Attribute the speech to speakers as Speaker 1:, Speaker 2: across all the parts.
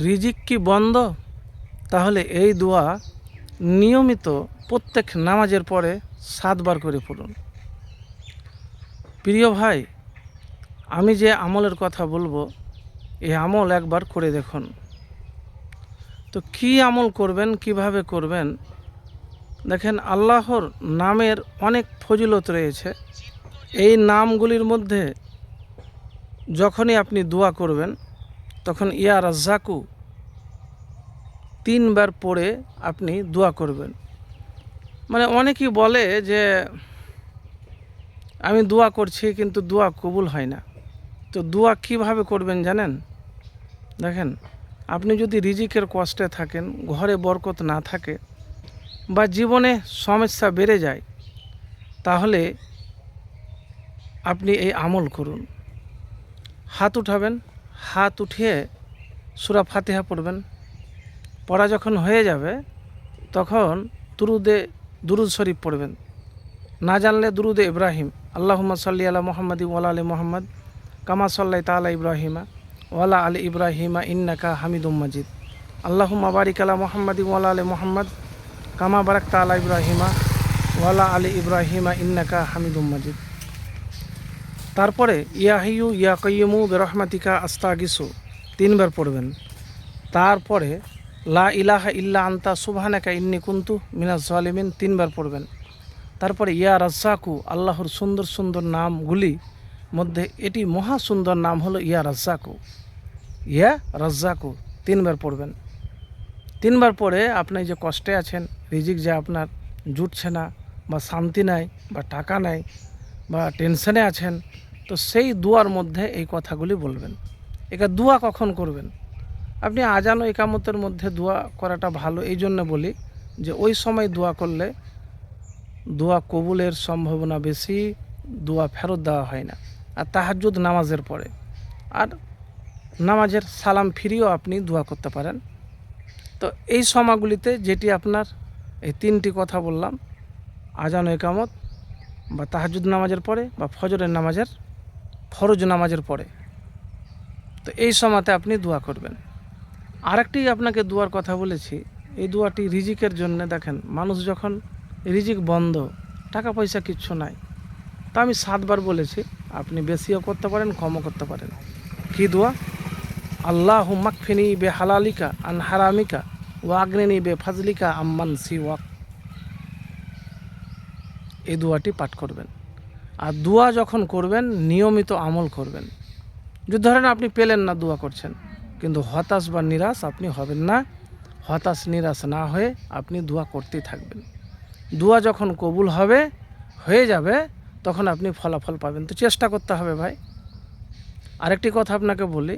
Speaker 1: রিজিক কি বন্ধ? তাহলে এই দোয়া নিয়মিত প্রত্যেক নামাজের পরে 7 বার করে পড়ুন। প্রিয় ভাই, আমি যে আমলের কথা বলবো এই আমল একবার করে দেখুন। তো কি আমল করবেন, কিভাবে করবেন? দেখেন, আল্লাহর নামের অনেক ফজিলত রয়েছে। এই নামগুলির মধ্যে যখনই আপনি দোয়া করবেন তখন ইয়া রাজ্জাকু 3 বার পড়ে আপনি দোয়া করবেন। মানে অনেকেই বলে যে আমি দোয়া করছি কিন্তু দোয়া কবুল হয় না। তো দোয়া কিভাবে করবেন জানেন? দেখেন, আপনি যদি রিজিকের কষ্টে থাকেন, ঘরে বরকত না থাকে বা জীবনে সমস্যা বেড়ে যায়, তাহলে আপনি এই আমল করুন। হাত উঠাবেন, হাত উঠিয়ে সূরা ফাতিহা পড়বেন। পড়া যখন হয়ে যাবে তখন দুরুদ শরীফ পড়বেন। না জানলে দুরুদে ইব্রাহিম, আল্লাহুম্মা সাল্লি আলা মুহাম্মাদি ওয়া আলা আলি মুহাম্মাদ কামা সাল্লাইতা আলা ইব্রাহিমা ওয়া আলা আলি ইব্রাহিমা ইন্নাকা হামিদুম মাজিদ। আল্লাহুম্মা বারিক আলা মুহাম্মাদি ওয়া আলা আলি মুহাম্মাদ কামা বারাকতা আলা ইব্রাহিমা ওয়া আলা আলি ইব্রাহিমা ইন্নাকা হামিদুম মাজিদ। তারপরে ইয়া হাইয়্যু ইয়া কাইয়্যুমু বিরহমাতিকা আস্তাগিসু 3 বার পড়বেন। তারপরে লা ইলাহা ইল্লা আনতা সুবহানাকা ইন্নী কুনতু মিনাজ জালিমিন 3 বার পড়বেন। তারপরে ইয়া রাজ্জাকু, আল্লাহর সুন্দর সুন্দর নামগুলি মধ্যে এটি মহা সুন্দর নাম হলো ইয়া রাজ্জাকু। ইয়া রাজ্জাকু 3 বার পড়বেন। 3 বার পরে আপনি যে কষ্টে আছেন, রিজিক যে আপনার জুটছে না বা শান্তি নাই বা টাকা নাই বা টেনশনে আছেন, তো সেই দুয়ার মধ্যে এই কথাগুলি বলবেন। এটা দোয়া কখন করবেন? আপনি আজান ও ইকামতের মধ্যে দোয়া করাটা ভালো। এই জন্য বলি যে ওই সময় দোয়া করলে দোয়া কবুলের সম্ভাবনা বেশি, দোয়া ফেরত দেওয়া হয় না। আর তাহাজ্জুদ নামাজের পরে আর নামাজের সালাম ফিরিয়েও আপনি দোয়া করতে পারেন। তো এই সময়গুলিতে যেটি আপনার এই 3টি কথা বললাম, আজান ও ইকামত বা তাহাজ্জুদ নামাজের পরে বা ফরজ নামাজের পরে, তো এই সময়তে আপনি দোয়া করবেন। আরেকটি আপনাকে দোয়ার কথা বলেছি, এই দোয়াটি রিজিকের জন্য। দেখেন, মানুষ যখন রিজিক বন্ধ, টাকা পয়সা কিচ্ছু নাই, তা আমি 7 বার বলেছি, আপনি বেশিও করতে পারেন, কমও করতে পারেন। কি দোয়া? আল্লাহুম্মা কফিনি বে হালালিকা আন হারামিকা ওয়া আগনিনি বে ফাজলিকা আম্মান সিওয়াক। এই দোয়াটি পাঠ করবেন। আর দোয়া যখন করবেন নিয়মিত আমল করবেন। যদি ধরেন আপনি পেলেন না, দোয়া করছেন, কিন্তু হতাশ বা নিরাশ আপনি হবেন না। হতাশ নিরাশ না হয়ে আপনি দোয়া করতেই থাকবেন। দোয়া যখন কবুল হয়ে যাবে তখন আপনি ফলাফল পাবেন। তো চেষ্টা করতে হবে ভাই। আরেকটি কথা আপনাকে বলি,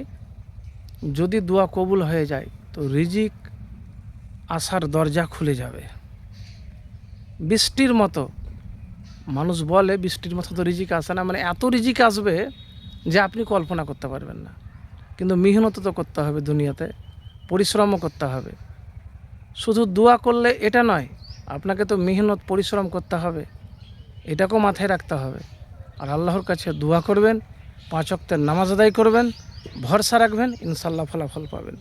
Speaker 1: যদি দোয়া কবুল হয়ে যায় তো রিজিক আসার দরজা খুলে যাবে। বৃষ্টির মতো, মানুষ বলে বৃষ্টির মতো তো রিজিক আসে না, মানে এত রিজিক আসবে যে আপনি কল্পনা করতে পারবেন না। কিন্তু মেহনত তো করতে হবে, দুনিয়াতে পরিশ্রমও করতে হবে। শুধু দোয়া করলে এটা নয়, আপনাকে তো মেহনত পরিশ্রম করতে হবে, এটাকেও মাথায় রাখতে হবে। আর আল্লাহর কাছে দোয়া করবেন, 5 ওয়াক্তের নামাজ আদায় করবেন, ভরসা রাখবেন, ইনশাল্লাহ ফলাফল পাবেন।